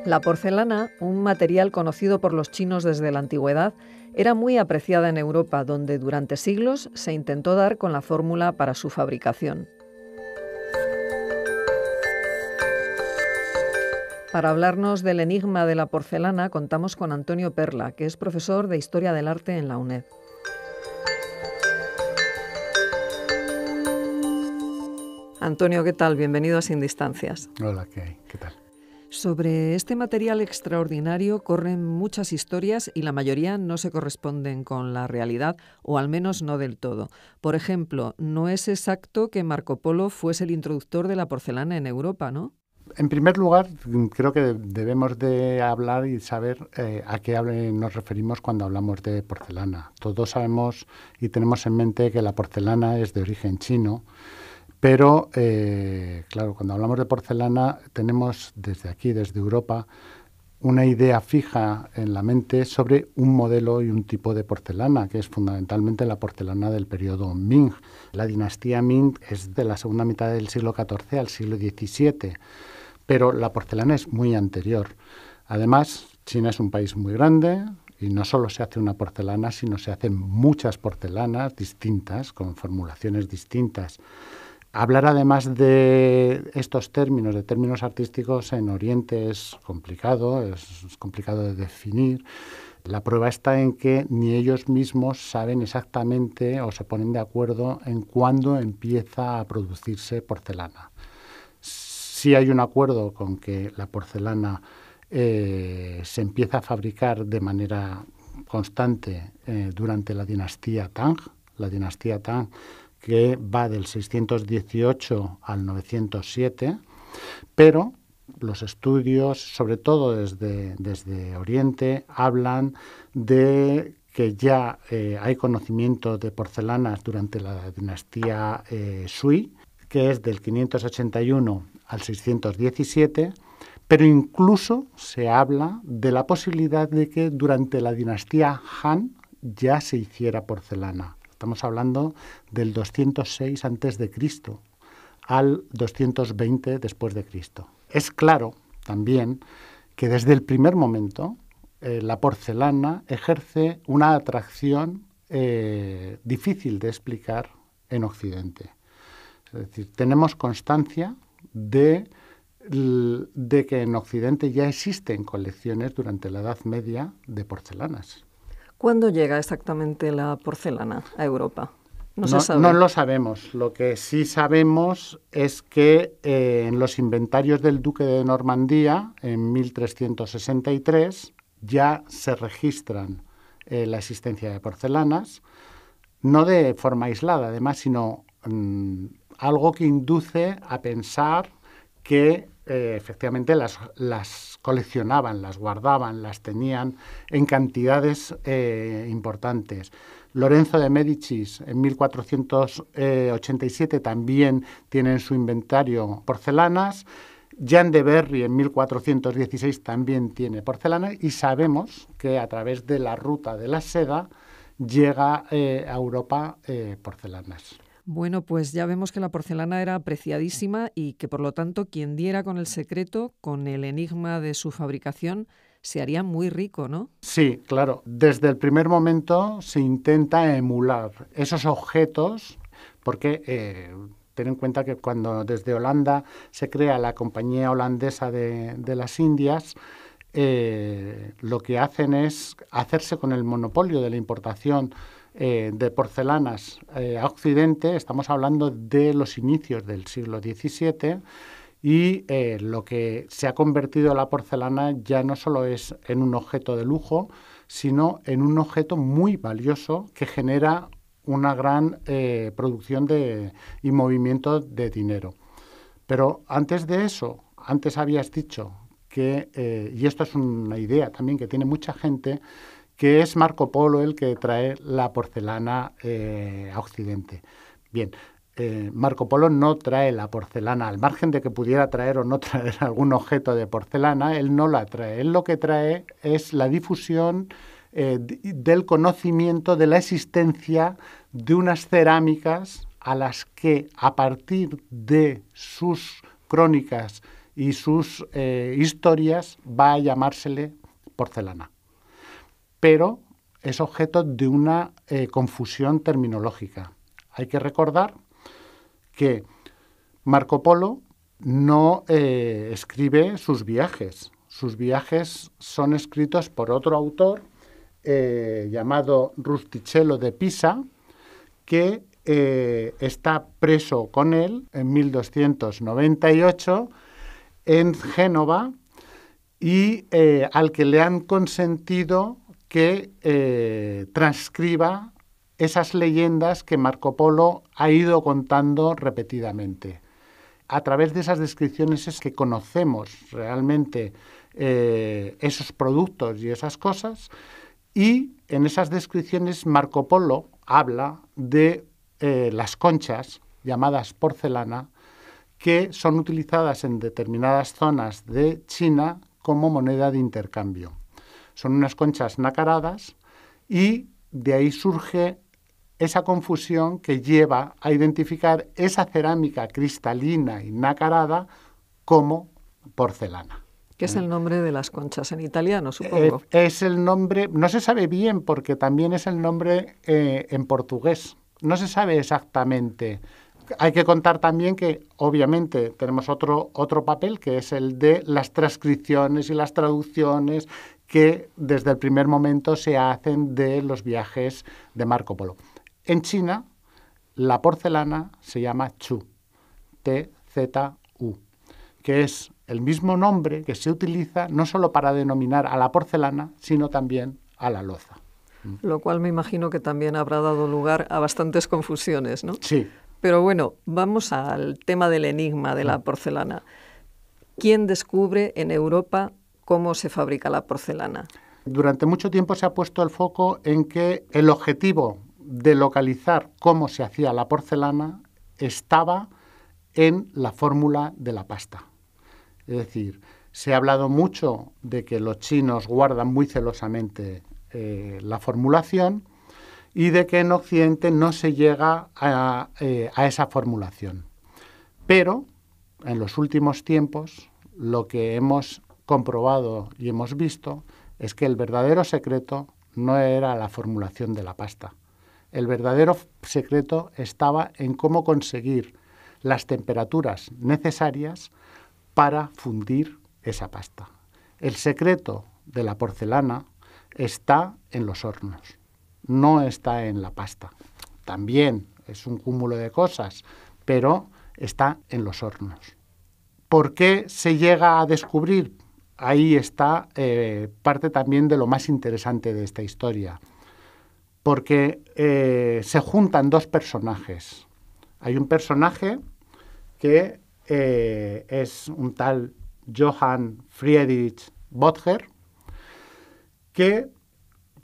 La porcelana, un material conocido por los chinos desde la antigüedad, era muy apreciada en Europa, donde durante siglos se intentó dar con la fórmula para su fabricación. Para hablarnos del enigma de la porcelana, contamos con Antonio Perla, que es profesor de Historia del Arte en la UNED. Antonio, ¿qué tal? Bienvenido a Sin Distancias. Hola, ¿qué tal? Sobre este material extraordinario corren muchas historias y la mayoría no se corresponden con la realidad, o al menos no del todo. Por ejemplo, no es exacto que Marco Polo fuese el introductor de la porcelana en Europa, ¿no? En primer lugar, creo que debemos de hablar y saber a qué nos referimos cuando hablamos de porcelana. Todos sabemos y tenemos en mente que la porcelana es de origen chino, pero, claro, cuando hablamos de porcelana tenemos desde aquí, desde Europa, una idea fija en la mente sobre un modelo y un tipo de porcelana, que es fundamentalmente la porcelana del periodo Ming. La dinastía Ming es de la segunda mitad del siglo XIV al siglo XVII, pero la porcelana es muy anterior. Además, China es un país muy grande y no solo se hace una porcelana, sino se hacen muchas porcelanas distintas, con formulaciones distintas. Hablar además de estos términos, de términos artísticos en Oriente es complicado de definir. La prueba está en que ni ellos mismos saben exactamente o se ponen de acuerdo en cuándo empieza a producirse porcelana. Sí hay un acuerdo con que la porcelana se empieza a fabricar de manera constante durante la dinastía Tang, que va del 618 al 907, pero los estudios, sobre todo desde Oriente, hablan de que ya hay conocimiento de porcelanas durante la dinastía Sui, que es del 581 al 617, pero incluso se habla de la posibilidad de que durante la dinastía Han ya se hiciera porcelana. Estamos hablando del 206 a.C. al 220 después de Cristo. Es claro también que desde el primer momento la porcelana ejerce una atracción difícil de explicar en Occidente. Es decir, tenemos constancia de que en Occidente ya existen colecciones durante la Edad Media de porcelanas. ¿Cuándo llega exactamente la porcelana a Europa? No se sabe. No lo sabemos. Lo que sí sabemos es que en los inventarios del duque de Normandía, en 1363, ya se registran la existencia de porcelanas, no de forma aislada, además, sino algo que induce a pensar que efectivamente las coleccionaban, las guardaban, las tenían en cantidades importantes. Lorenzo de Médicis en 1487 también tiene en su inventario porcelanas. Jean de Berry en 1416 también tiene porcelana y sabemos que a través de la ruta de la seda llega a Europa porcelanas. Bueno, pues ya vemos que la porcelana era apreciadísima y que por lo tanto quien diera con el secreto, con el enigma de su fabricación, se haría muy rico, ¿no? Sí, claro. Desde el primer momento se intenta emular esos objetos porque ten en cuenta que cuando desde Holanda se crea la Compañía Holandesa de las Indias, lo que hacen es hacerse con el monopolio de la importación de porcelanas a Occidente. Estamos hablando de los inicios del siglo XVII y lo que se ha convertido la porcelana ya no solo es en un objeto de lujo, sino en un objeto muy valioso que genera una gran producción y movimiento de dinero. Pero antes de eso, antes habías dicho que, y esto es una idea también que tiene mucha gente, que es Marco Polo el que trae la porcelana a Occidente. Bien, Marco Polo no trae la porcelana, al margen de que pudiera traer o no traer algún objeto de porcelana, él no la trae. Él lo que trae es la difusión del conocimiento de la existencia de unas cerámicas a las que, a partir de sus crónicas y sus historias va a llamársele porcelana. Pero es objeto de una confusión terminológica. Hay que recordar que Marco Polo no escribe sus viajes. Sus viajes son escritos por otro autor llamado Rustichello de Pisa, que está preso con él en 1298 en Génova y al que le han consentido que transcriba esas leyendas que Marco Polo ha ido contando repetidamente. A través de esas descripciones es que conocemos realmente esos productos y esas cosas, y en esas descripciones Marco Polo habla de las conchas llamadas porcelana, que son utilizadas en determinadas zonas de China como moneda de intercambio. Son unas conchas nacaradas y de ahí surge esa confusión que lleva a identificar esa cerámica cristalina y nacarada como porcelana. ¿Qué es el nombre de las conchas en italiano, supongo? Es el nombre, no se sabe bien porque también es el nombre en portugués. No se sabe exactamente. Hay que contar también que, obviamente, tenemos otro papel, que es el de las transcripciones y las traducciones que desde el primer momento se hacen de los viajes de Marco Polo. En China, la porcelana se llama Chu, T-Z-U, que es el mismo nombre que se utiliza no solo para denominar a la porcelana, sino también a la loza. Lo cual me imagino que también habrá dado lugar a bastantes confusiones, ¿no? Sí. Pero bueno, vamos al tema del enigma de la porcelana. ¿Quién descubre en Europa cómo se fabrica la porcelana? Durante mucho tiempo se ha puesto el foco en que el objetivo de localizar cómo se hacía la porcelana estaba en la fórmula de la pasta. Es decir, se ha hablado mucho de que los chinos guardan muy celosamente la formulación y de que en Occidente no se llega a esa formulación. Pero en los últimos tiempos lo que hemos comprobado y hemos visto es que el verdadero secreto no era la formulación de la pasta. El verdadero secreto estaba en cómo conseguir las temperaturas necesarias para fundir esa pasta. El secreto de la porcelana está en los hornos, no está en la pasta. También es un cúmulo de cosas, pero está en los hornos. ¿Por qué se llega a descubrir? Ahí está parte también de lo más interesante de esta historia, porque se juntan dos personajes. Hay un personaje que es un tal Johann Friedrich Bottger, que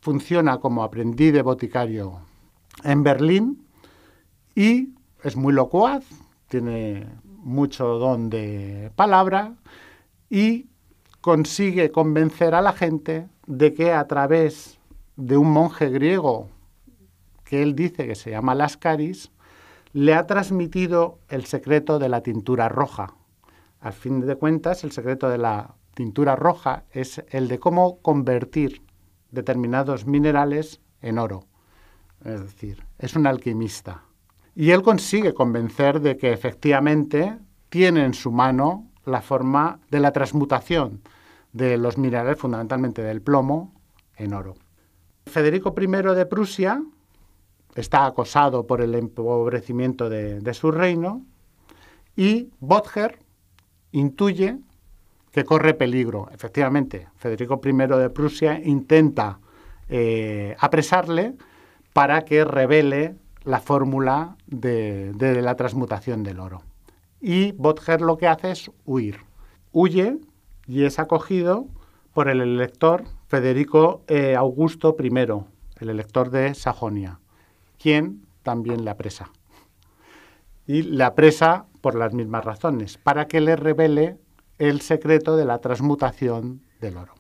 funciona como aprendiz de boticario en Berlín y es muy locuaz, tiene mucho don de palabra y consigue convencer a la gente de que a través de un monje griego que él dice que se llama Lascaris, le ha transmitido el secreto de la tintura roja. Al fin de cuentas, el secreto de la tintura roja es el de cómo convertir determinados minerales en oro. Es decir, es un alquimista. Y él consigue convencer de que efectivamente tiene en su mano la forma de la transmutación de los minerales, fundamentalmente del plomo, en oro. Federico I de Prusia está acosado por el empobrecimiento de su reino y Bottger intuye que corre peligro. Efectivamente, Federico I de Prusia intenta apresarle para que revele la fórmula de la transmutación del oro. Y Bottger lo que hace es huir. Huye y es acogido por el elector Federico Augusto I, el elector de Sajonia, quien también le apresa. Y le apresa por las mismas razones, para que le revele el secreto de la transmutación del oro.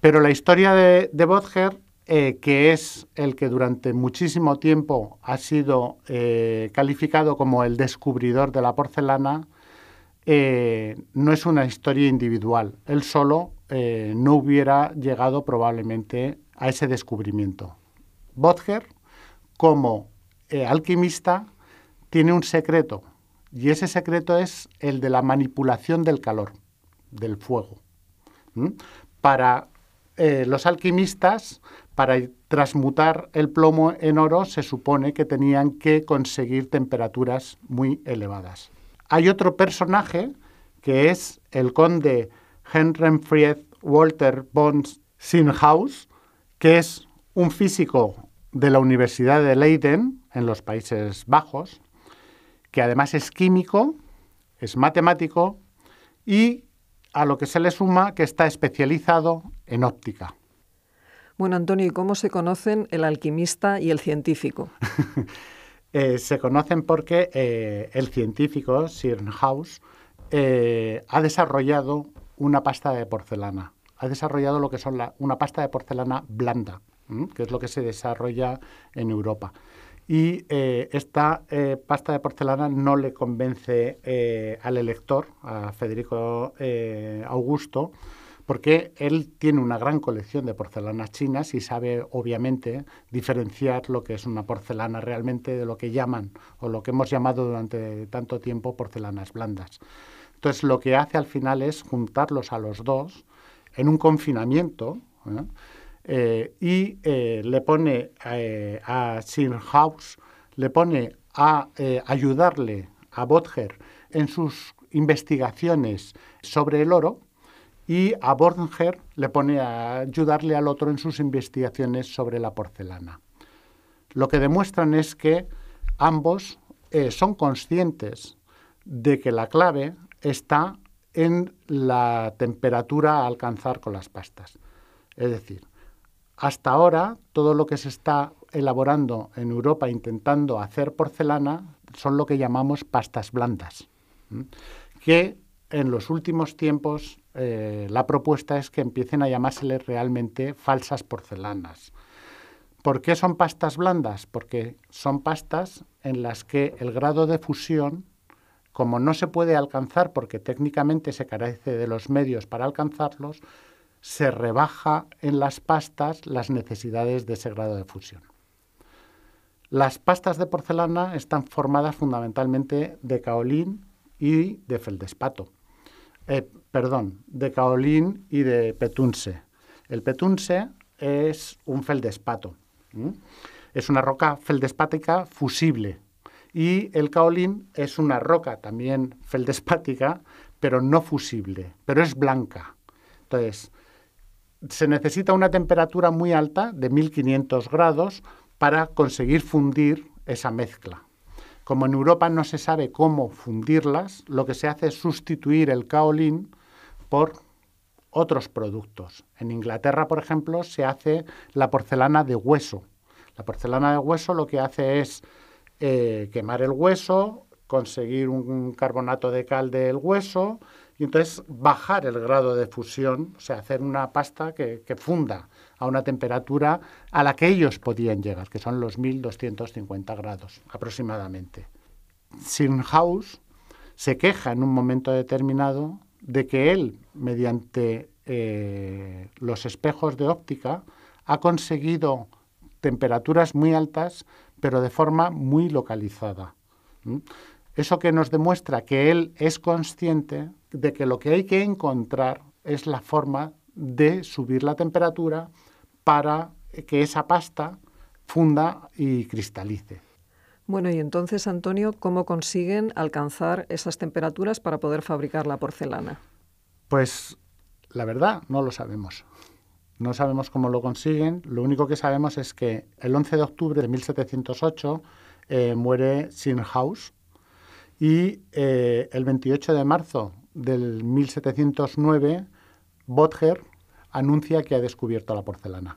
Pero la historia de Bottger, que es el que durante muchísimo tiempo ha sido calificado como el descubridor de la porcelana, no es una historia individual. Él solo no hubiera llegado probablemente a ese descubrimiento. Böttger, como alquimista, tiene un secreto, y ese secreto es el de la manipulación del calor, del fuego. Para los alquimistas, para transmutar el plomo en oro, se supone que tenían que conseguir temperaturas muy elevadas. Hay otro personaje, que es el conde Herrenfried Walter von Sinhaus, que es un físico de la Universidad de Leiden, en los Países Bajos, que además es químico, es matemático y a lo que se le suma que está especializado en óptica. Bueno, Antonio, ¿y cómo se conocen el alquimista y el científico? Se conocen porque el científico, Sinhaus, ha desarrollado una pasta de porcelana. Ha desarrollado lo que son una pasta de porcelana blanda, que es lo que se desarrolla en Europa. Y esta pasta de porcelana no le convence al elector, a Federico Augusto, porque él tiene una gran colección de porcelanas chinas y sabe, obviamente, diferenciar lo que es una porcelana realmente de lo que llaman, o lo que hemos llamado durante tanto tiempo, porcelanas blandas. Entonces, lo que hace al final es juntarlos a los dos en un confinamiento, y le pone a Sinhaus, le pone a ayudarle a Böttger en sus investigaciones sobre el oro, y a Böttger le pone a ayudarle al otro en sus investigaciones sobre la porcelana. Lo que demuestran es que ambos son conscientes de que la clave está en la temperatura a alcanzar con las pastas. Es decir, hasta ahora todo lo que se está elaborando en Europa intentando hacer porcelana son lo que llamamos pastas blandas, que en los últimos tiempos la propuesta es que empiecen a llamárseles realmente falsas porcelanas. ¿Por qué son pastas blandas? Porque son pastas en las que el grado de fusión, como no se puede alcanzar porque técnicamente se carece de los medios para alcanzarlos, se rebaja en las pastas las necesidades de ese grado de fusión. Las pastas de porcelana están formadas fundamentalmente de caolín y de feldespato. De caolín y de petunse. El petunse es un feldespato. Es una roca feldespática fusible. Y el caolín es una roca también feldespática, pero no fusible, pero es blanca. Entonces, se necesita una temperatura muy alta, de 1500 grados, para conseguir fundir esa mezcla. Como en Europa no se sabe cómo fundirlas, lo que se hace es sustituir el caolín por otros productos. En Inglaterra, por ejemplo, se hace la porcelana de hueso. La porcelana de hueso lo que hace es quemar el hueso, conseguir un carbonato de cal del hueso y entonces bajar el grado de fusión, o sea, hacer una pasta que funda a una temperatura a la que ellos podían llegar, que son los 1250 grados aproximadamente. Sinhaus se queja en un momento determinado de que él, mediante los espejos de óptica, ha conseguido temperaturas muy altas, pero de forma muy localizada. Eso que nos demuestra que él es consciente de que lo que hay que encontrar es la forma de subir la temperatura para que esa pasta funda y cristalice. Bueno, y entonces, Antonio, ¿cómo consiguen alcanzar esas temperaturas para poder fabricar la porcelana? Pues la verdad no lo sabemos. No sabemos cómo lo consiguen. Lo único que sabemos es que el 11 de octubre de 1708 muere Sinhaus y el 28 de marzo del 1709 Böttger anuncia que ha descubierto la porcelana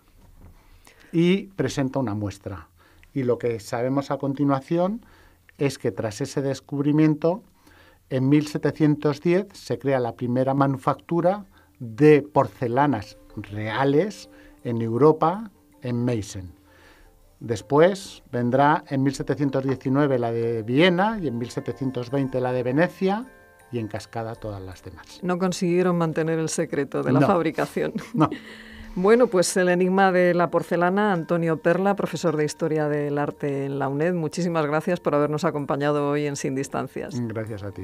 y presenta una muestra. Y lo que sabemos a continuación es que tras ese descubrimiento, en 1710 se crea la primera manufactura de porcelanas reales en Europa, en Meissen. Después vendrá en 1719 la de Viena y en 1720 la de Venecia y en cascada todas las demás. No consiguieron mantener el secreto de la fabricación. No. Bueno, pues el enigma de la porcelana, Antonio Perla, profesor de Historia del Arte en la UNED. Muchísimas gracias por habernos acompañado hoy en Sin Distancias. Gracias a ti.